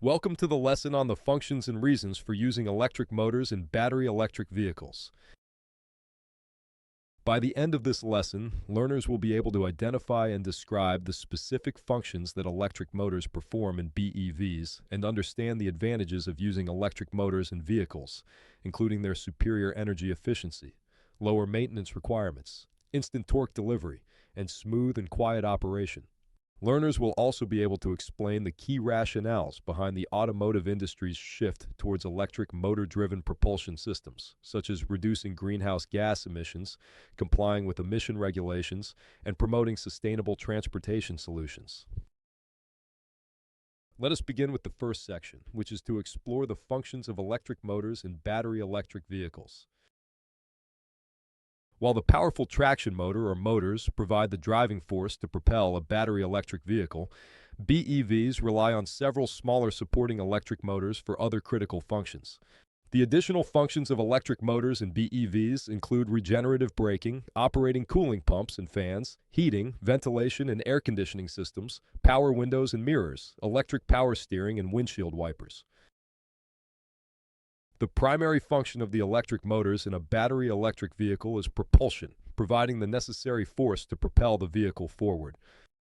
Welcome to the lesson on the functions and reasons for using electric motors in battery electric vehicles. By the end of this lesson, learners will be able to identify and describe the specific functions that electric motors perform in BEVs and understand the advantages of using electric motors in vehicles, including their superior energy efficiency, lower maintenance requirements, instant torque delivery, and smooth and quiet operation. Learners will also be able to explain the key rationales behind the automotive industry's shift towards electric motor-driven propulsion systems, such as reducing greenhouse gas emissions, complying with emission regulations, and promoting sustainable transportation solutions. Let us begin with the first section, which is to explore the functions of electric motors in battery electric vehicles. While the powerful traction motor or motors provide the driving force to propel a battery electric vehicle, BEVs rely on several smaller supporting electric motors for other critical functions. The additional functions of electric motors in BEVs include regenerative braking, operating cooling pumps and fans, heating, ventilation and air conditioning systems, power windows and mirrors, electric power steering, and windshield wipers. The primary function of the electric motors in a battery electric vehicle is propulsion, providing the necessary force to propel the vehicle forward.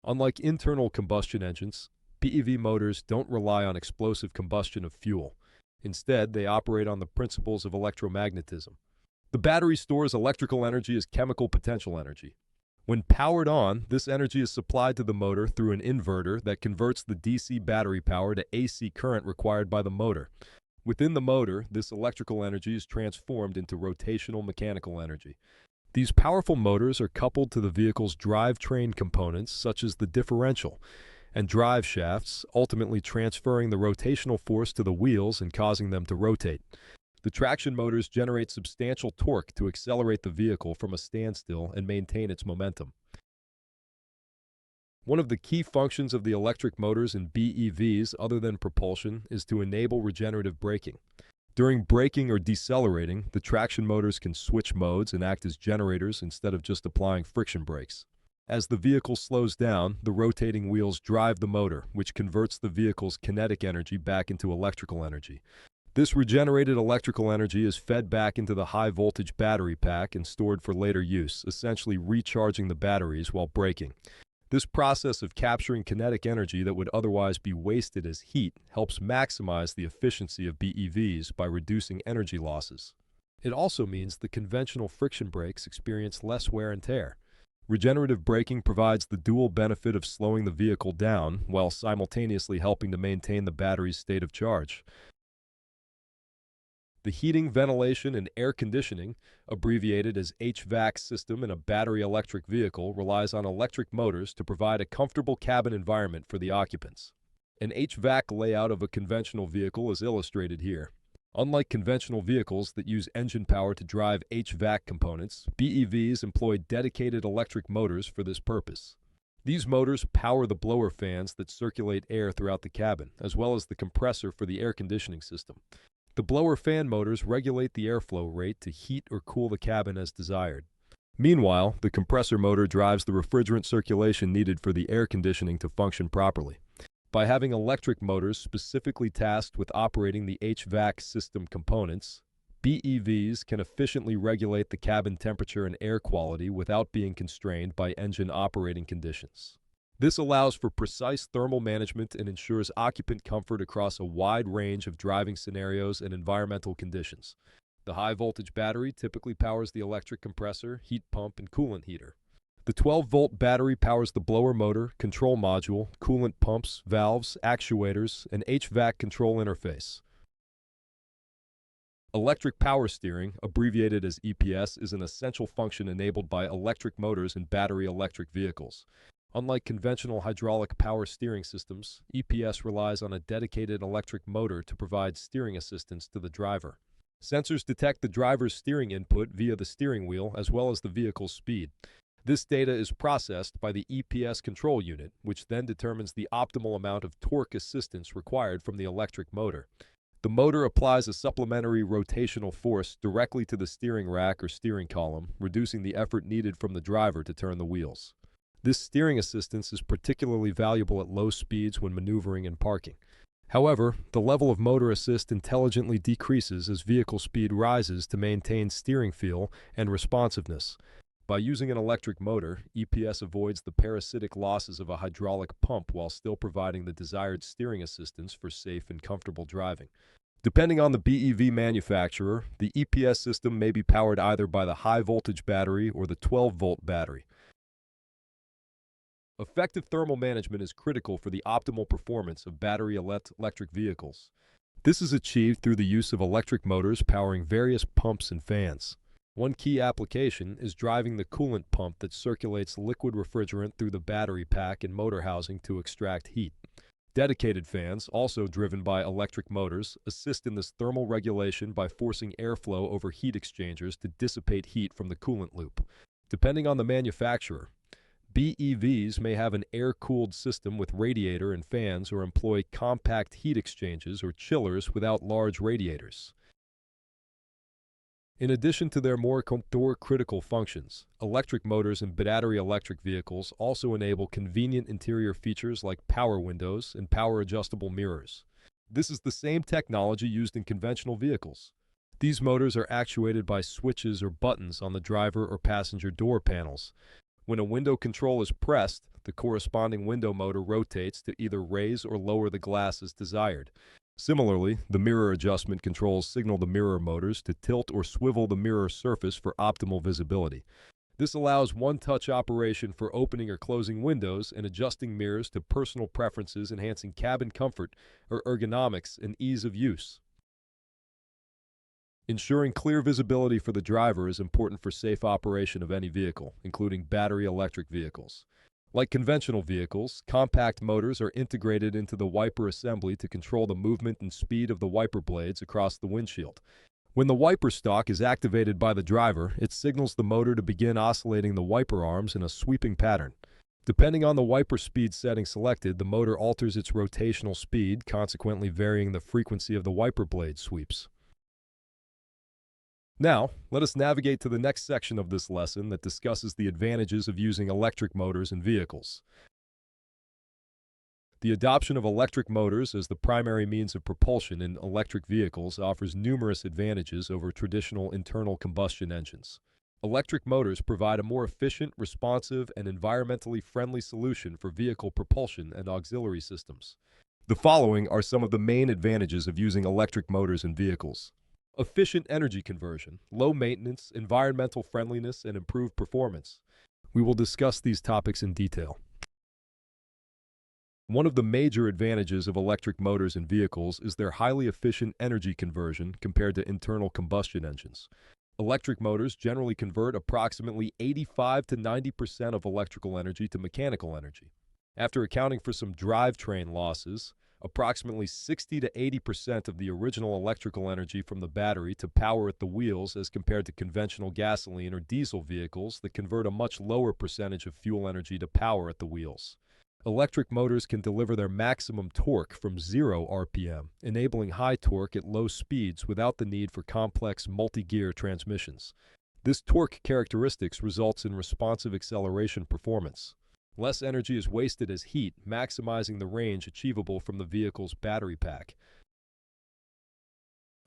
Unlike internal combustion engines, BEV motors don't rely on explosive combustion of fuel. Instead, they operate on the principles of electromagnetism. The battery stores electrical energy as chemical potential energy. When powered on, this energy is supplied to the motor through an inverter that converts the DC battery power to AC current required by the motor. Within the motor, this electrical energy is transformed into rotational mechanical energy. These powerful motors are coupled to the vehicle's drivetrain components, such as the differential and drive shafts, ultimately transferring the rotational force to the wheels and causing them to rotate. The traction motors generate substantial torque to accelerate the vehicle from a standstill and maintain its momentum. One of the key functions of the electric motors in BEVs, other than propulsion, is to enable regenerative braking. During braking or decelerating, the traction motors can switch modes and act as generators instead of just applying friction brakes. As the vehicle slows down, the rotating wheels drive the motor, which converts the vehicle's kinetic energy back into electrical energy. This regenerated electrical energy is fed back into the high-voltage battery pack and stored for later use, essentially recharging the batteries while braking. This process of capturing kinetic energy that would otherwise be wasted as heat helps maximize the efficiency of BEVs by reducing energy losses. It also means the conventional friction brakes experience less wear and tear. Regenerative braking provides the dual benefit of slowing the vehicle down while simultaneously helping to maintain the battery's state of charge. The heating, ventilation, and air conditioning, abbreviated as HVAC system in a battery electric vehicle, relies on electric motors to provide a comfortable cabin environment for the occupants. An HVAC layout of a conventional vehicle is illustrated here. Unlike conventional vehicles that use engine power to drive HVAC components, BEVs employ dedicated electric motors for this purpose. These motors power the blower fans that circulate air throughout the cabin, as well as the compressor for the air conditioning system. The blower fan motors regulate the airflow rate to heat or cool the cabin as desired. Meanwhile, the compressor motor drives the refrigerant circulation needed for the air conditioning to function properly. By having electric motors specifically tasked with operating the HVAC system components, BEVs can efficiently regulate the cabin temperature and air quality without being constrained by engine operating conditions. This allows for precise thermal management and ensures occupant comfort across a wide range of driving scenarios and environmental conditions. The high-voltage battery typically powers the electric compressor, heat pump, and coolant heater. The 12-volt battery powers the blower motor, control module, coolant pumps, valves, actuators, and HVAC control interface. Electric power steering, abbreviated as EPS, is an essential function enabled by electric motors in battery electric vehicles. Unlike conventional hydraulic power steering systems, EPS relies on a dedicated electric motor to provide steering assistance to the driver. Sensors detect the driver's steering input via the steering wheel as well as the vehicle's speed. This data is processed by the EPS control unit, which then determines the optimal amount of torque assistance required from the electric motor. The motor applies a supplementary rotational force directly to the steering rack or steering column, reducing the effort needed from the driver to turn the wheels. This steering assistance is particularly valuable at low speeds when maneuvering and parking. However, the level of motor assist intelligently decreases as vehicle speed rises to maintain steering feel and responsiveness. By using an electric motor, EPS avoids the parasitic losses of a hydraulic pump while still providing the desired steering assistance for safe and comfortable driving. Depending on the BEV manufacturer, the EPS system may be powered either by the high-voltage battery or the 12-volt battery. Effective thermal management is critical for the optimal performance of battery electric vehicles. This is achieved through the use of electric motors powering various pumps and fans. One key application is driving the coolant pump that circulates liquid refrigerant through the battery pack and motor housing to extract heat. Dedicated fans, also driven by electric motors, assist in this thermal regulation by forcing airflow over heat exchangers to dissipate heat from the coolant loop. Depending on the manufacturer, BEVs may have an air-cooled system with radiator and fans or employ compact heat exchangers or chillers without large radiators. In addition to their more critical functions, electric motors in battery electric vehicles also enable convenient interior features like power windows and power-adjustable mirrors. This is the same technology used in conventional vehicles. These motors are actuated by switches or buttons on the driver or passenger door panels. When a window control is pressed, the corresponding window motor rotates to either raise or lower the glass as desired. Similarly, the mirror adjustment controls signal the mirror motors to tilt or swivel the mirror surface for optimal visibility. This allows one-touch operation for opening or closing windows and adjusting mirrors to personal preferences, enhancing cabin comfort or ergonomics and ease of use. Ensuring clear visibility for the driver is important for safe operation of any vehicle, including battery electric vehicles. Like conventional vehicles, compact motors are integrated into the wiper assembly to control the movement and speed of the wiper blades across the windshield. When the wiper stalk is activated by the driver, it signals the motor to begin oscillating the wiper arms in a sweeping pattern. Depending on the wiper speed setting selected, the motor alters its rotational speed, consequently varying the frequency of the wiper blade sweeps. Now, let us navigate to the next section of this lesson that discusses the advantages of using electric motors in vehicles. The adoption of electric motors as the primary means of propulsion in electric vehicles offers numerous advantages over traditional internal combustion engines. Electric motors provide a more efficient, responsive, and environmentally friendly solution for vehicle propulsion and auxiliary systems. The following are some of the main advantages of using electric motors in vehicles. Efficient energy conversion, low maintenance, environmental friendliness, and improved performance. We will discuss these topics in detail. One of the major advantages of electric motors in vehicles is their highly efficient energy conversion compared to internal combustion engines. Electric motors generally convert approximately 85 to 90% of electrical energy to mechanical energy. After accounting for some drivetrain losses, approximately 60 to 80% of the original electrical energy from the battery to power at the wheels as compared to conventional gasoline or diesel vehicles that convert a much lower percentage of fuel energy to power at the wheels. Electric motors can deliver their maximum torque from 0 RPM, enabling high torque at low speeds without the need for complex multi-gear transmissions. This torque characteristics results in responsive acceleration performance. Less energy is wasted as heat, maximizing the range achievable from the vehicle's battery pack.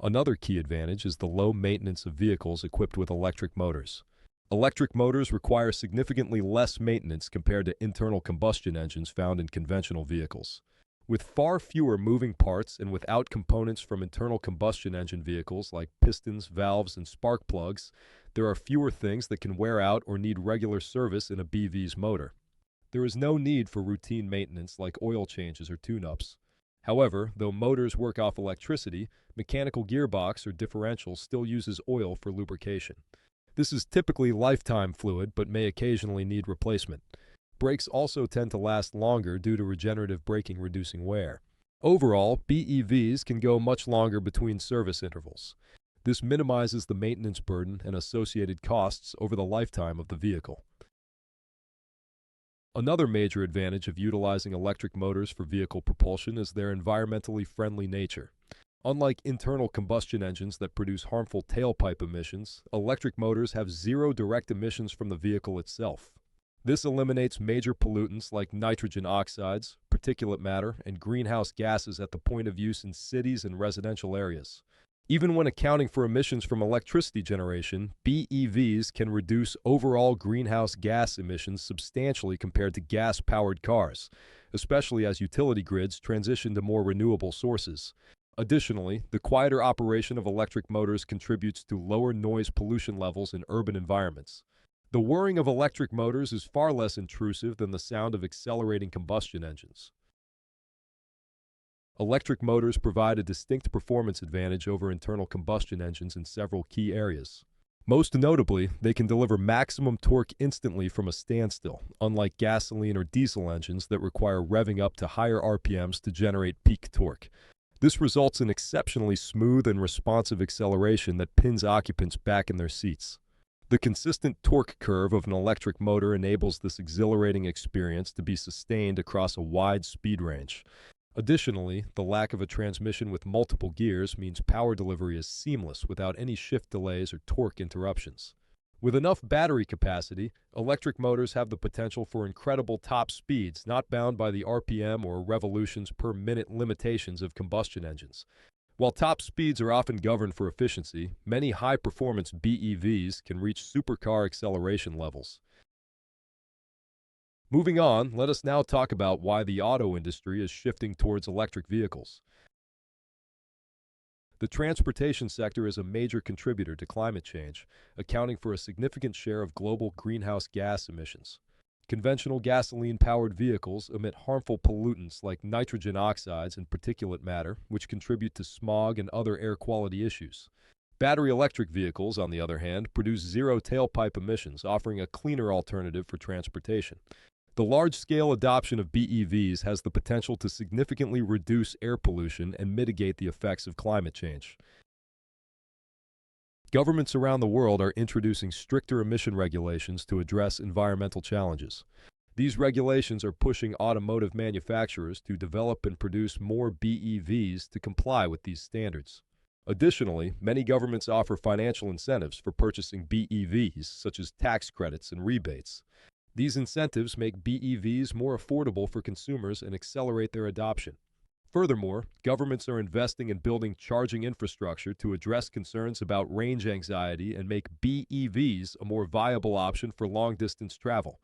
Another key advantage is the low maintenance of vehicles equipped with electric motors. Electric motors require significantly less maintenance compared to internal combustion engines found in conventional vehicles. With far fewer moving parts and without components from internal combustion engine vehicles like pistons, valves, and spark plugs, there are fewer things that can wear out or need regular service in a BEV's motor. There is no need for routine maintenance like oil changes or tune-ups. However, though motors work off electricity, mechanical gearbox or differential still uses oil for lubrication. This is typically lifetime fluid but may occasionally need replacement. Brakes also tend to last longer due to regenerative braking reducing wear. Overall, BEVs can go much longer between service intervals. This minimizes the maintenance burden and associated costs over the lifetime of the vehicle. Another major advantage of utilizing electric motors for vehicle propulsion is their environmentally friendly nature. Unlike internal combustion engines that produce harmful tailpipe emissions, electric motors have zero direct emissions from the vehicle itself. This eliminates major pollutants like nitrogen oxides, particulate matter, and greenhouse gases at the point of use in cities and residential areas. Even when accounting for emissions from electricity generation, BEVs can reduce overall greenhouse gas emissions substantially compared to gas-powered cars, especially as utility grids transition to more renewable sources. Additionally, the quieter operation of electric motors contributes to lower noise pollution levels in urban environments. The whirring of electric motors is far less intrusive than the sound of accelerating combustion engines. Electric motors provide a distinct performance advantage over internal combustion engines in several key areas. Most notably, they can deliver maximum torque instantly from a standstill, unlike gasoline or diesel engines that require revving up to higher RPMs to generate peak torque. This results in exceptionally smooth and responsive acceleration that pins occupants back in their seats. The consistent torque curve of an electric motor enables this exhilarating experience to be sustained across a wide speed range. Additionally, the lack of a transmission with multiple gears means power delivery is seamless without any shift delays or torque interruptions. With enough battery capacity, electric motors have the potential for incredible top speeds not bound by the RPM or revolutions per minute limitations of combustion engines. While top speeds are often governed for efficiency, many high-performance BEVs can reach supercar acceleration levels. Moving on, let us now talk about why the auto industry is shifting towards electric vehicles. The transportation sector is a major contributor to climate change, accounting for a significant share of global greenhouse gas emissions. Conventional gasoline-powered vehicles emit harmful pollutants like nitrogen oxides and particulate matter, which contribute to smog and other air quality issues. Battery electric vehicles, on the other hand, produce zero tailpipe emissions, offering a cleaner alternative for transportation. The large-scale adoption of BEVs has the potential to significantly reduce air pollution and mitigate the effects of climate change. Governments around the world are introducing stricter emission regulations to address environmental challenges. These regulations are pushing automotive manufacturers to develop and produce more BEVs to comply with these standards. Additionally, many governments offer financial incentives for purchasing BEVs, such as tax credits and rebates. These incentives make BEVs more affordable for consumers and accelerate their adoption. Furthermore, governments are investing in building charging infrastructure to address concerns about range anxiety and make BEVs a more viable option for long-distance travel.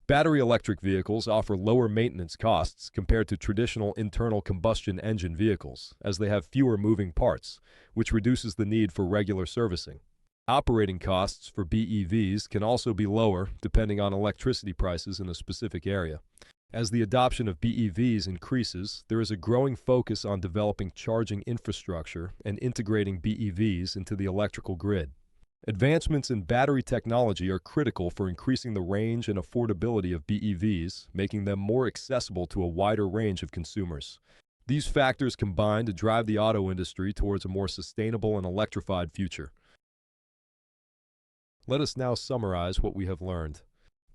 Battery electric vehicles offer lower maintenance costs compared to traditional internal combustion engine vehicles, as they have fewer moving parts, which reduces the need for regular servicing. Operating costs for BEVs can also be lower depending on electricity prices in a specific area. As the adoption of BEVs increases, there is a growing focus on developing charging infrastructure and integrating BEVs into the electrical grid. Advancements in battery technology are critical for increasing the range and affordability of BEVs, making them more accessible to a wider range of consumers. These factors combine to drive the auto industry towards a more sustainable and electrified future. Let us now summarize what we have learned.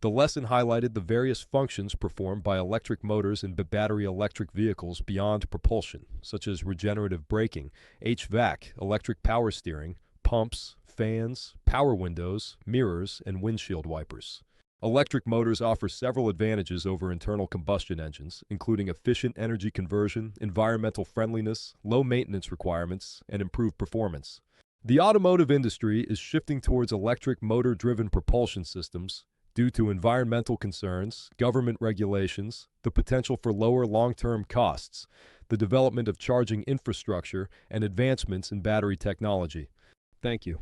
The lesson highlighted the various functions performed by electric motors in battery electric vehicles beyond propulsion, such as regenerative braking, HVAC, electric power steering, pumps, fans, power windows, mirrors, and windshield wipers. Electric motors offer several advantages over internal combustion engines, including efficient energy conversion, environmental friendliness, low maintenance requirements, and improved performance. The automotive industry is shifting towards electric motor-driven propulsion systems due to environmental concerns, government regulations, the potential for lower long-term costs, the development of charging infrastructure, and advancements in battery technology. Thank you.